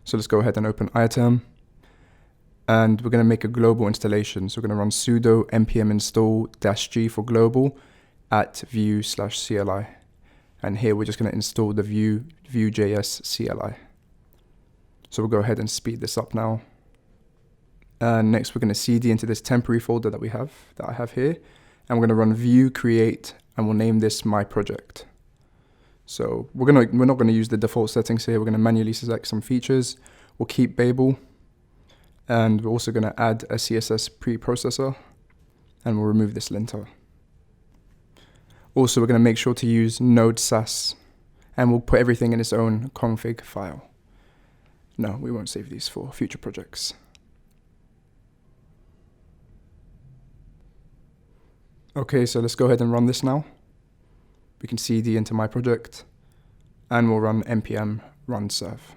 So let's go ahead and open item. And we're going to make a global installation. So we're going to run sudo npm install -g for global at vue/CLI. And here we're just going to install the Vue.js CLI. So we'll go ahead and speed this up now. And next we're going to cd into this temporary folder that I have here. And we're going to run vue create, and we'll name this my project. So we're not going to use the default settings here. We're going to manually select some features. We'll keep Babel. And we're also going to add a CSS preprocessor, and we'll remove this linter. Also, we're going to make sure to use node sass, and we'll put everything in its own config file. No, we won't save these for future projects. Okay, so let's go ahead and run this now. We can cd into my project, and we'll run npm run serve.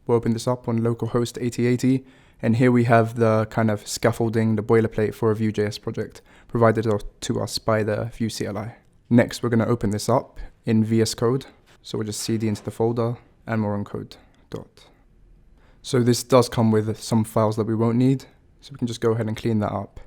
We'll open this up on localhost 8080, and here we have the kind of scaffolding, the boilerplate for a Vue.js project provided to us by the Vue CLI. Next, we're going to open this up in VS Code. So we'll just cd into the folder, and we'll run code. So this does come with some files that we won't need, so we can just go ahead and clean that up.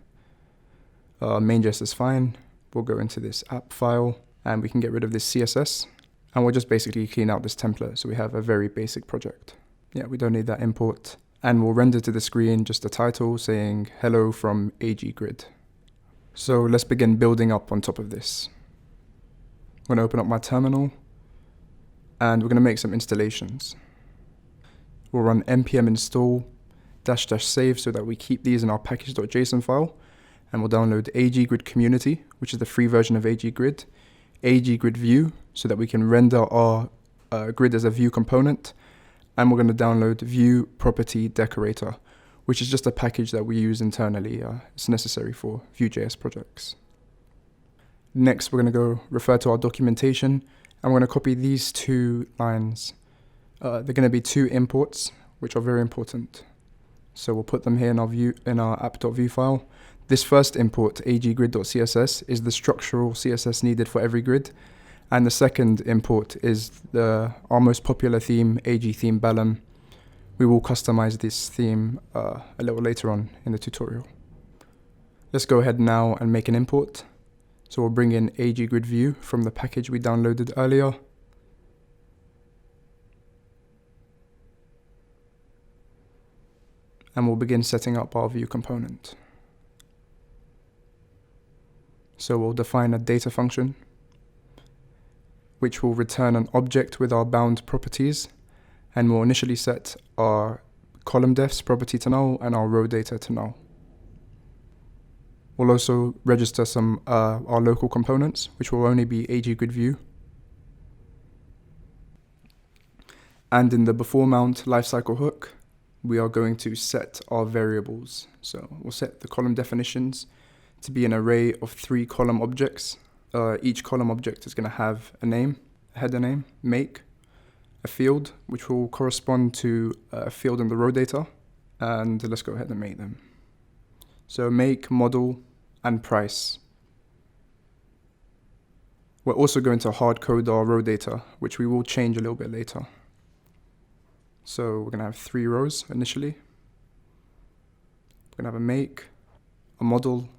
Main.js is fine. We'll go into this app file, and we can get rid of this CSS, and we'll just basically clean out this template so we have a very basic project. Yeah, we don't need that import. And we'll render to the screen just a title saying hello from AG-Grid. So let's begin building up on top of this. I'm going to open up my terminal, and we're going to make some installations. We'll run npm install --save so that we keep these in our package.json file. And we'll download AG-Grid community, which is the free version of AG-Grid, AG-Grid Vue, so that we can render our grid as a Vue component. And we're going to download Vue property decorator, which is just a package that we use internally. It's necessary for Vue.js projects. Next, we're going to go refer to our documentation, and we're going to copy these two lines. They're going to be two imports, which are very important. So we'll put them here in our app.vue file. This first import, aggrid.css, is the structural CSS needed for every grid. And the second import is our most popular theme, AG theme Bellum. We will customize this theme a little later on in the tutorial. Let's go ahead now and make an import. So we'll bring in AG-Grid Vue from the package we downloaded earlier. And we'll begin setting up our Vue component. So we'll define a data function, which will return an object with our bound properties, and we'll initially set our column defs property to null and our row data to null. We'll also register some our local components, which will only be AG-Grid Vue. And in the before mount lifecycle hook, we are going to set our variables. So we'll set the column definitions to be an array of 3 column objects. Each column object is going to have a name, a header name, make, a field, which will correspond to a field in the row data. And let's go ahead and make them. So make, model, and price. We're also going to hard code our row data, which we will change a little bit later. So we're going to have 3 rows initially. We're going to have a make, a model,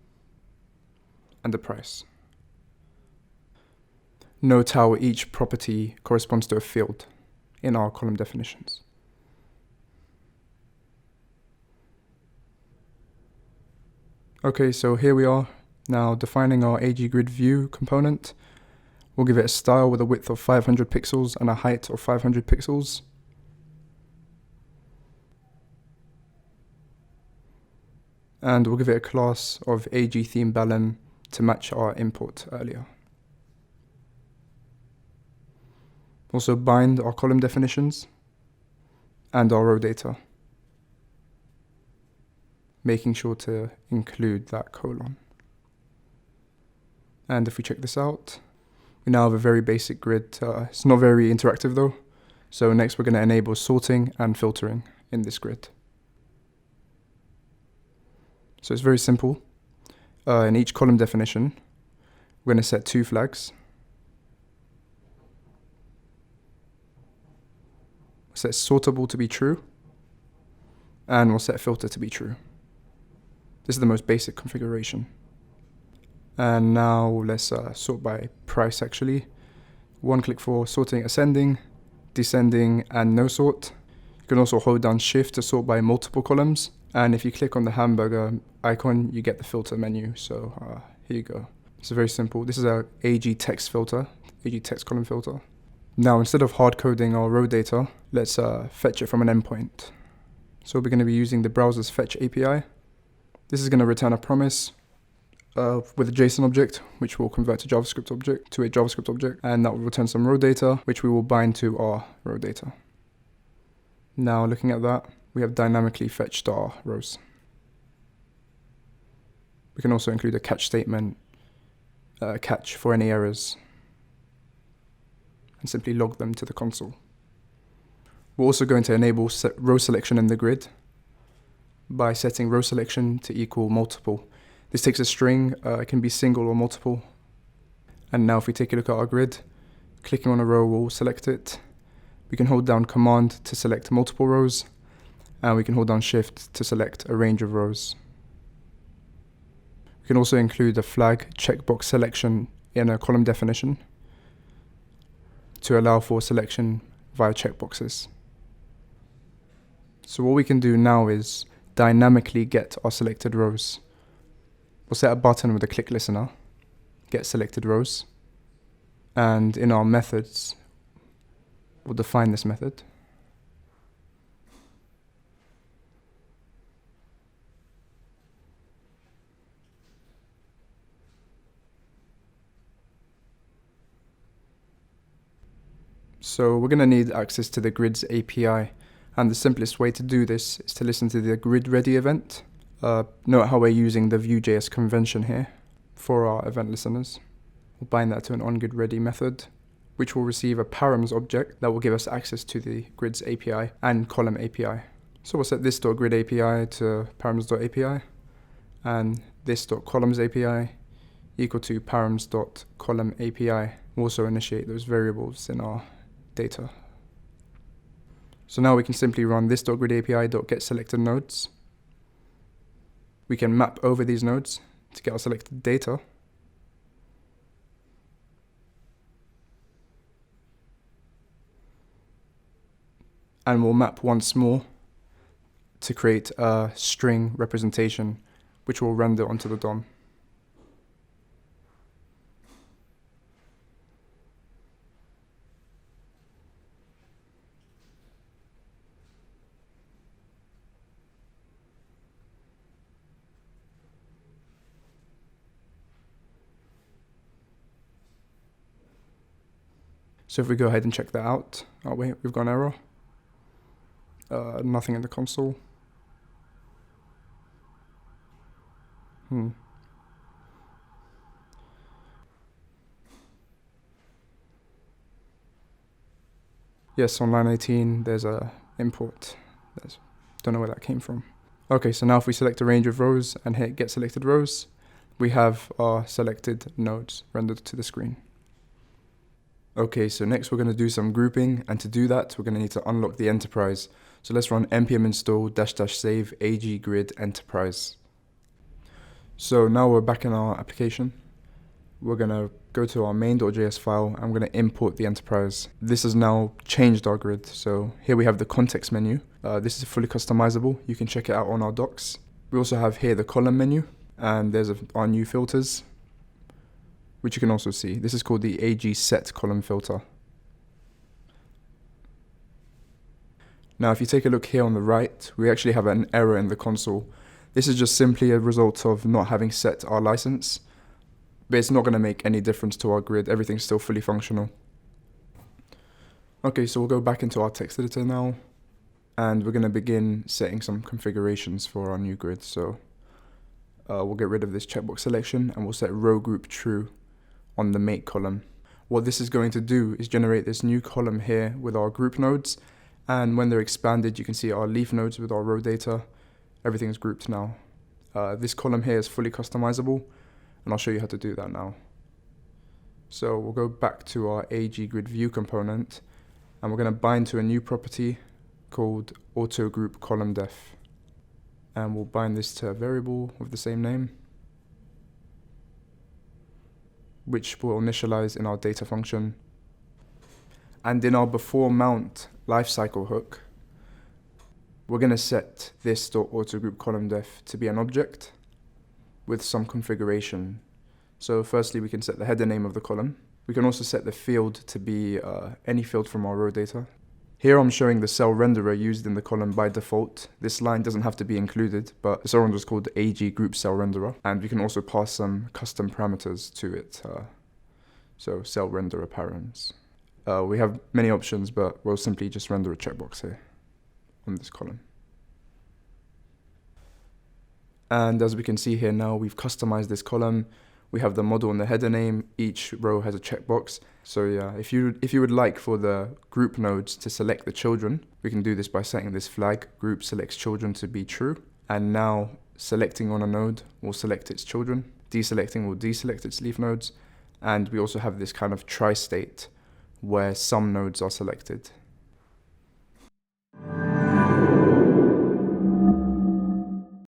and a price. Note how each property corresponds to a field in our column definitions. Okay, so here we are now defining our AG-Grid Vue component. We'll give it a style with a width of 500 pixels and a height of 500 pixels. And we'll give it a class of AG theme Bellum to match our import earlier. Also bind our column definitions and our row data, making sure to include that colon. And if we check this out, we now have a very basic grid. It's not very interactive though. So next we're going to enable sorting and filtering in this grid. So it's very simple. In each column definition, we're going to set 2 flags. set sortable to be true, and we'll set filter to be true. This is the most basic configuration. And now let's sort by price actually. One click for sorting ascending, descending, and no sort. You can also hold down shift to sort by multiple columns. And if you click on the hamburger icon, you get the filter menu. So here you go. It's very simple. This is our AG text filter, AG text column filter. Now, instead of hard coding our row data, let's fetch it from an endpoint. So we're going to be using the browser's fetch API. This is going to return a promise with a JSON object, which will convert to a JavaScript object, and that will return some row data, which we will bind to our row data. Now, looking at that, we have dynamically fetched our rows. We can also include a catch statement, catch for any errors, and simply log them to the console. We're also going to enable row selection in the grid by setting row selection to equal multiple. This takes a string, it can be single or multiple. And now if we take a look at our grid, clicking on a row will select it. We can hold down Command to select multiple rows, and we can hold down Shift to select a range of rows. We can also include a flag checkbox selection in a column definition to allow for selection via checkboxes. So what we can do now is dynamically get our selected rows. We'll set a button with a click listener, get selected rows, and in our methods, we'll define this method. So we're going to need access to the grid's API, and the simplest way to do this is to listen to the grid ready event. Note how we're using the Vue.js convention here for our event listeners. We'll bind that to an onGridReady method, which will receive a params object that will give us access to the grid's API and column API. So we'll set this.grid API to params.api, and this.columns API equal to params.column API. We'll also initiate those variables in our data. So now we can simply run this.grid API.getSelected nodes. We can map over these nodes to get our selected data. And we'll map once more to create a string representation, which will render onto the DOM. So if we go ahead and check that out, oh wait, we've got an error. Nothing in the console. Yes, on line 18, there's a import. Don't know where that came from. Okay, so now if we select a range of rows and hit get selected rows, we have our selected nodes rendered to the screen. Okay, so next we're going to do some grouping, and to do that, we're going to need to unlock the enterprise. So let's run npm install --save ag-grid enterprise. So now we're back in our application. We're going to go to our main.js file, and we're going to import the enterprise. This has now changed our grid. So here we have the context menu. This is fully customizable. You can check it out on our docs. We also have here the column menu, and there's our new filters, which you can also see. This is called the AG set column filter. Now, if you take a look here on the right, we actually have an error in the console. This is just simply a result of not having set our license, but it's not going to make any difference to our grid. Everything's still fully functional. Okay, so we'll go back into our text editor now, and we're going to begin setting some configurations for our new grid. So we'll get rid of this checkbox selection, and we'll set row group true on the make column. What this is going to do is generate this new column here with our group nodes, and when they're expanded, you can see our leaf nodes with our row data. Everything's grouped now. This column here is fully customizable, and I'll show you how to do that now. So we'll go back to our AG grid view component, And we're going to bind to a new property called AutoGroupColumnDef. And we'll bind this to a variable with the same name, which will initialize in our data function. And in our before mount lifecycle hook, we're going to set this .AutoGroupColumnDef to be an object with some configuration. So firstly, we can set the header name of the column. We can also set the field to be any field from our row data. Here I'm showing the cell renderer used in the column by default. This line doesn't have to be included, but the cell renderer is called AG Group Cell Renderer, and we can also pass some custom parameters to it. So cell renderer params. We have many options, but we'll simply just render a checkbox here on this column. And as we can see here now, we've customized this column. We have the model and the header name. Each row has a checkbox. So yeah, if you would like for the group nodes to select the children, we can do this by setting this flag, group selects children, to be true. And now selecting on a node will select its children. Deselecting will deselect its leaf nodes. And we also have this kind of tri-state where some nodes are selected